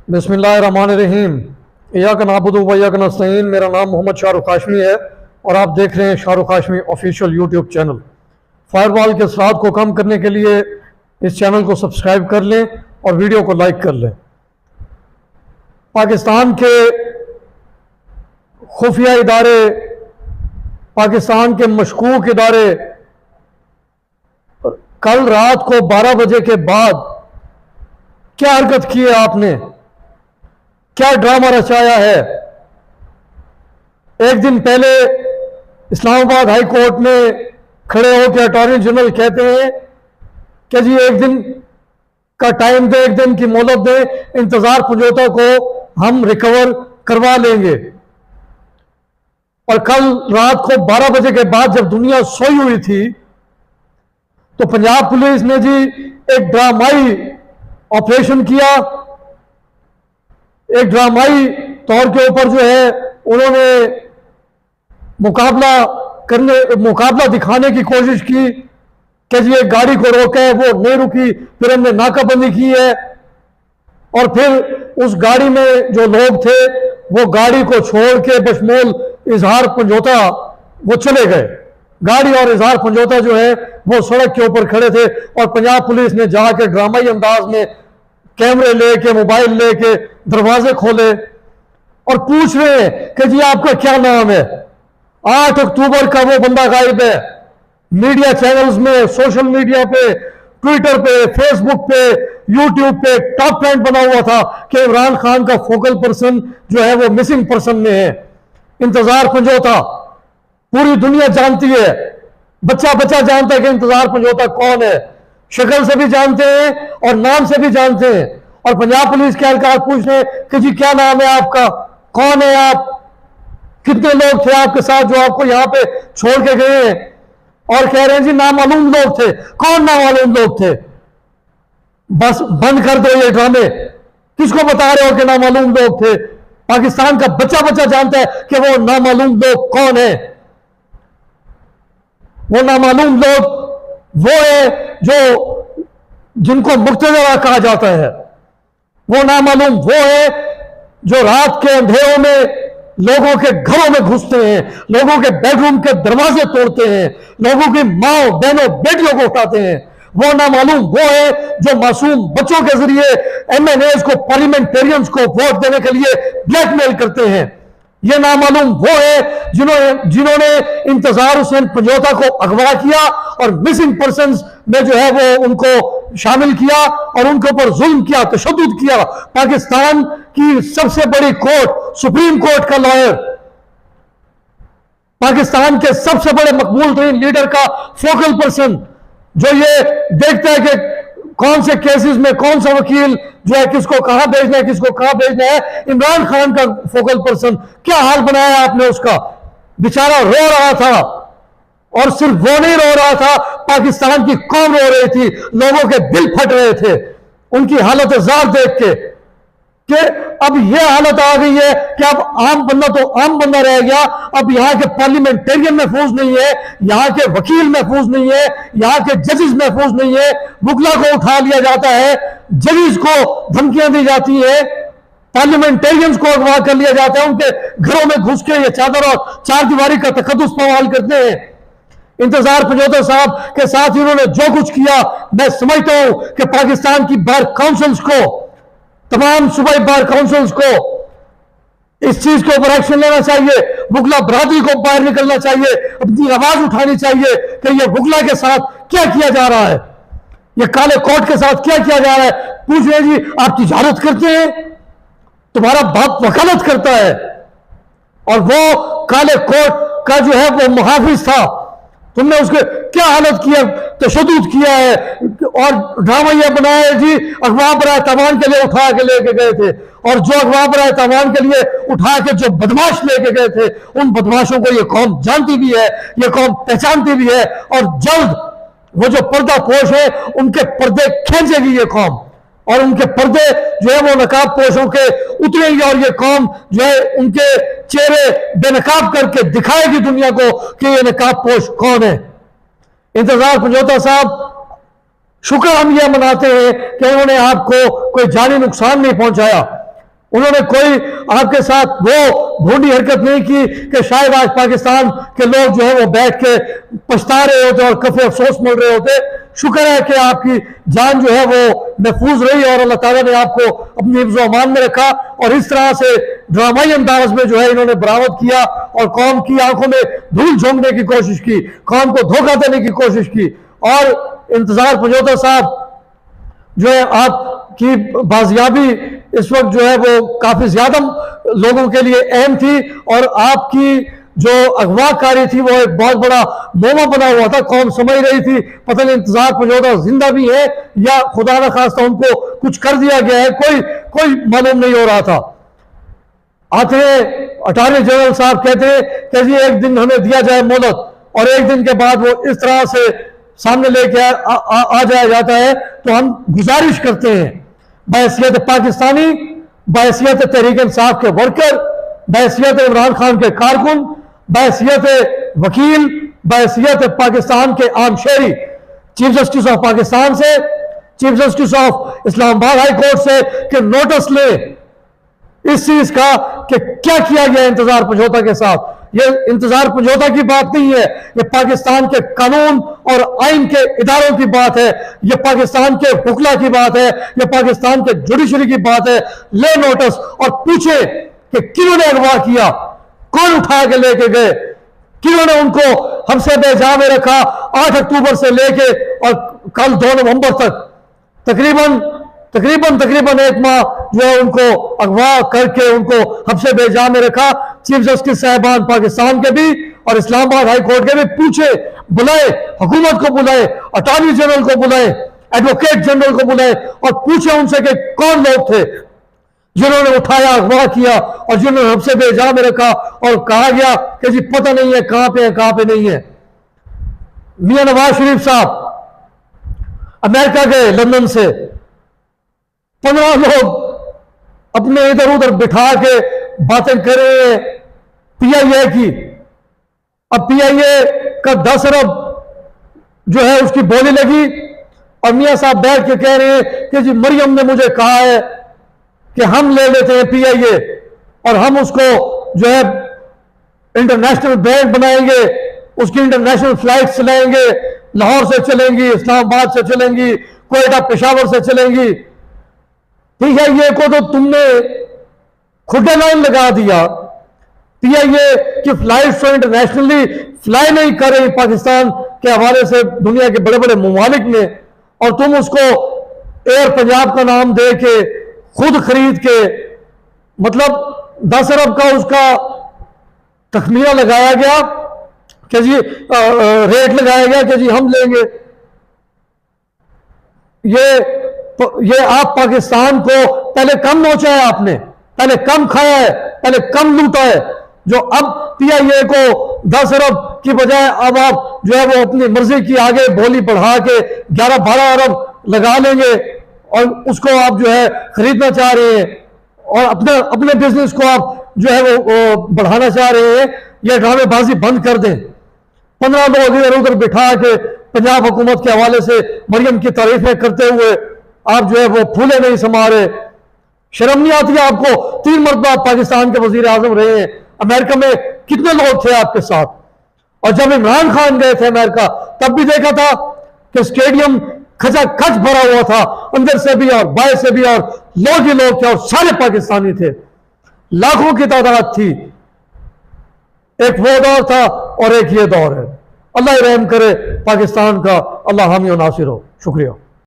बिस्मिल्लाहिर्रहमानिर्रहीम। इय्याक नअबुदु व इय्याक नस्तईन। मेरा नाम मोहम्मद शाहरुख हाशमी है और आप देख रहे हैं Shahrukh Hashmi official YouTube channel. Firewall के असरात को कम करने के लिए इस चैनल को सब्सक्राइब कर लें और वीडियो को लाइक कर लें। पाकिस्तान के खुफिया इदारे, पाकिस्तान के मशकूक इदारे कल रात को 12 बजे के बाद क्या हरकत की है आपने, क्या ड्रामा रचाया है। एक दिन पहले इस्लामाबाद हाई कोर्ट में खड़े होकर अटॉर्नी जनरल कहते हैं कि जी एक दिन का टाइम दे, एक दिन की मोहलत दे, इंतजार समझौता को हम रिकवर करवा लेंगे। और कल रात को 12 बजे के बाद जब दुनिया सोई हुई थी तो पंजाब पुलिस ने जी एक ड्रामाई ऑपरेशन किया। एक ड्रामाई तौर के ऊपर जो है उन्होंने मुकाबला दिखाने की कोशिश की कि जी एक गाड़ी को रोका है, वो नहीं रुकी, फिर हमने नाकाबंदी की है और फिर उस गाड़ी में जो लोग थे वो गाड़ी को छोड़ के बशमूल इजहार समझौता वो चले गए। गाड़ी और इजहार समझौता जो है वो सड़क के ऊपर खड़े थे और पंजाब पुलिस ने जाके ड्रामाई अंदाज में कैमरे लेके, मोबाइल लेके दरवाजे खोले और पूछ रहे हैं कि जी आपका क्या नाम है। 8 अक्टूबर का वो बंदा गायब है। मीडिया चैनल्स में, सोशल मीडिया पे, ट्विटर पे, फेसबुक पे, यूट्यूब पे टॉप ट्रेंड बना हुआ था कि इमरान खान का फोकल पर्सन जो है वो मिसिंग पर्सन में है। इंतजार समझौता पूरी दुनिया जानती है, बच्चा बच्चा जानता है कि इंतजार समझौता कौन है। शक्ल से भी जानते हैं और नाम से भी जानते हैं। और पंजाब पुलिस के एहलकार पूछ रहे हैं कि जी क्या नाम है आपका, कौन है आप, कितने लोग थे आपके साथ जो आपको यहां पे छोड़ के गए हैं। और कह रहे हैं जी नामालूम लोग थे। कौन नामालूम लोग थे? बस बंद कर दो ये ड्रामे। किसको बता रहे हो कि नामालूम लोग थे? पाकिस्तान का बच्चा बच्चा जानता है कि वो नामालूम लोग कौन है। वो नामालूम लोग वो है जिनको मुक्तदरा कहा जाता है। वो नामालूम वो है जो रात के अंधेरों में लोगों के घरों में घुसते हैं, लोगों के बेडरूम के दरवाजे तोड़ते हैं, लोगों की माँ बहनों बेटियों को उठाते हैं। वो नामालूम वो है जो मासूम बच्चों के जरिए MNAs को, पार्लियामेंटेरियंस को वोट देने के लिए ब्लैकमेल करते हैं। ये नामालूम वो है जिन्होंने इंतजार हुसैन समझौता को अगवा किया और मिसिंग पर्संस में जो है वो उनको शामिल किया और उनके ऊपर जुल्म किया, तशद्दुद किया। पाकिस्तान की सबसे बड़ी कोर्ट, सुप्रीम कोर्ट का लॉयर, पाकिस्तान के सबसे बड़े मकबूल तरीन लीडर का फोकल पर्सन जो ये देखता है कि कौन से केसेस में कौन सा वकील जो है किसको कहां भेजना है, किसको कहां भेजना है। इमरान खान का फोकल पर्सन, क्या हाल बनाया आपने उसका। बेचारा रो रहा था और सिर्फ वो नहीं रो रहा था, पाकिस्तान की कौम रो रही थी, लोगों के दिल फट रहे थे उनकी हालत जार देख के कि अब यह हालत आ गई है कि अब आम बंदा तो आम बंदा रह गया। अब यहां के पार्लियामेंटेरियन महफूज नहीं है, यहां के वकील महफूज नहीं है, यहां के जजेस महफूज नहीं है। वकला को उठा लिया जाता है, जजेस को धमकियां दी जाती है, पार्लियामेंटेरियंस को अगवा कर लिया जाता है, उनके घरों में घुस के ये चादर और चारदीवारी का तकद्दुस पवाल करते हैं। इंतजार समझौता साहब के साथ इन्होंने जो कुछ किया, मैं समझता हूं कि पाकिस्तान की बार काउंसिल्स को, तमाम सूबाई बार काउंसिल्स को इस चीज के ऊपर एक्शन लेना चाहिए। वकला बरादरी को बाहर निकलना चाहिए, अपनी आवाज उठानी चाहिए कि ये वकला के साथ क्या किया जा रहा है, ये काले कोट के साथ क्या किया जा रहा है। पूछ रहे जी आप तिजारत करते हैं, तुम्हारा बाप वकालत करता है और वो काले कोट का जो है वो मुहाफिज था, तुमने उसके क्या हालत किया, तशद्दुद किया है और ड्रामा यह बनाया है जी अगवा बराए तावान के लिए उठा के लेके गए थे। और जो अगवा बराए तावान के लिए उठा के जो बदमाश लेके गए थे, उन बदमाशों को ये कौम जानती भी है, ये कौम पहचानती भी है और जल्द वो जो पर्दा पोश है उनके पर्दे खींचेगी ये कौम और उनके पर्दे जो है वो नकाब पोशों के उतरेंगे और ये कौम जो है उनके चेहरे बेनकाब करके दिखाएगी दुनिया को कि ये नकाब पोश कौन है। इंतजार समझौता साहब, शुक्र हम यह मनाते हैं कि उन्होंने आपको कोई जानी नुकसान नहीं पहुंचाया, उन्होंने कोई आपके साथ वो भोंडी हरकत नहीं की कि शायद आज पाकिस्तान के लोग जो है वो बैठ के पछता रहे होते और कफे अफसोस मिल रहे होते। शुक्र है कि आपकी जान जो है वो महफूज रही और अल्लाह ताला ने आपको अपनी हिफ्ज़ व अमान में रखा और इस तरह से ड्रामाई अंदाज में जो है इन्होंने बरामद किया और कौम की आंखों में धूल झोंकने की कोशिश की, कौम को धोखा देने की कोशिश की। और इंतजार पंजोता साहब जो है आपकी बाजियाबी इस वक्त जो है वो काफी ज्यादा लोगों के लिए अहम थी और आपकी जो अगवाकारी थी वो एक बहुत बड़ा मोमा बना हुआ था। कौम समझ रही थी पता नहीं इंतजार पंजोता जिंदा भी है या खुदा न खास्ता उनको कुछ कर दिया गया है, कोई मालूम नहीं हो रहा था। आते अटॉर्नी जनरल साहब कहते कि जी एक दिन हमें दिया जाए मोहलत और एक दिन के बाद वो इस तरह से सामने लेके आ जाया जाता है। तो हम गुजारिश करते हैं बहैसियत पाकिस्तानी, बहैसियत तहरीक इंसाफ के वर्कर, बहैसियत इमरान खान के कारकुन, बहैसियत वकील, बहैसियत पाकिस्तान के आम शहरी, चीफ जस्टिस ऑफ पाकिस्तान से, chief justice of Islamabad high court से कि नोटिस ले इस चीज का कि क्या किया गया इंतजार पंजोता के साथ। ये इंतजार पंजोता की बात नहीं है, ये पाकिस्तान के कानून और आइन के इदारों की बात है, ये पाकिस्तान के हुक्ला की बात है, ये पाकिस्तान के जुडिशरी की बात है। ले नोटिस और पूछे कि किन्होंने अगवा किया, कौन उठा के लेके गए, किन्होंने उनको हमसे बेजा में रखा 8 अक्टूबर से लेके और कल 2 नवंबर तक तकरीबन 1 माह जो है उनको अगवा करके उनको हमसे बेजा में रखा। चीफ जस्टिस साहिबान पाकिस्तान के भी और इस्लामाबाद हाई कोर्ट के भी पूछे, बुलाए, हुकूमत को बुलाए, अटॉर्नी जनरल को बुलाए, एडवोकेट जनरल को बुलाए और पूछे उनसे कि कौन लोग थे जिन्होंने उठाया, अगवा किया और जिन्होंने हमसे बेजा में रखा और कहा गया कि जी पता नहीं है कहां पे है कहां पे नहीं है। मियां नवाज शरीफ साहब अमेरिका गए लंदन से, 15 लोग अपने इधर उधर बिठा के बातें कर रहे हैं पीआईए की। अब पीआईए का 10 अरब जो है उसकी बोली लगी और मियां साहब बैठ के कह रहे हैं कि जी मरियम ने मुझे कहा है कि हम ले लेते हैं पीआईए और हम उसको जो है इंटरनेशनल बैंक बनाएंगे, उसकी इंटरनेशनल फ्लाइट चलाएंगे, लाहौर से चलेंगी, इस्लामाबाद से चलेंगी, कोयटा पेशावर से चलेंगी। पीआईए को तो तुमने खुद लाइन लगा दिया, पीआईए की फ्लाइट तो इंटरनेशनली फ्लाई नहीं कर रही पाकिस्तान के हवाले से दुनिया के बड़े बड़े ममालिक में, और तुम उसको एयर पंजाब का नाम दे के खुद खरीद के मतलब 10 अरब का उसका तखमीना लगाया गया कि जी रेट लगाया गया कि जी हम लेंगे। ये आप पाकिस्तान को पहले कम नोचा है, आपने पहले कम खाया है, पहले कम लूटा है, जो अब पीआईए को 10 अरब की बजाय अब आप जो है वो अपनी मर्जी की आगे बोली बढ़ा के 11-12 अरब लगा लेंगे और उसको आप जो है खरीदना चाह रहे हैं और अपने बिजनेस को आप जो है वो बढ़ाना चाह रहे हैं। ये ड्रामेबाजी बंद कर दें। 15 लोग इधर उधर बिठा के पंजाब हुकूमत के हवाले से मरियम की तारीफें करते हुए आप जो है वो फूले नहीं समा रहे। शर्म नहीं आती आपको? 3 मरतबा पाकिस्तान के वजीर आजम रहे हैं, अमेरिका में कितने लोग थे आपके साथ? और जब इमरान खान गए थे अमेरिका तब भी देखा था कि स्टेडियम खचाखच भरा हुआ था, अंदर से भी और बाहर से भी, और लोग ही लोग थे और सारे पाकिस्तानी थे, लाखों की तादाद थी। एक वो दौर था और एक ये दौर है। अल्लाह रहम करे पाकिस्तान का, अल्लाह हामी और नासिर हो। शुक्रिया।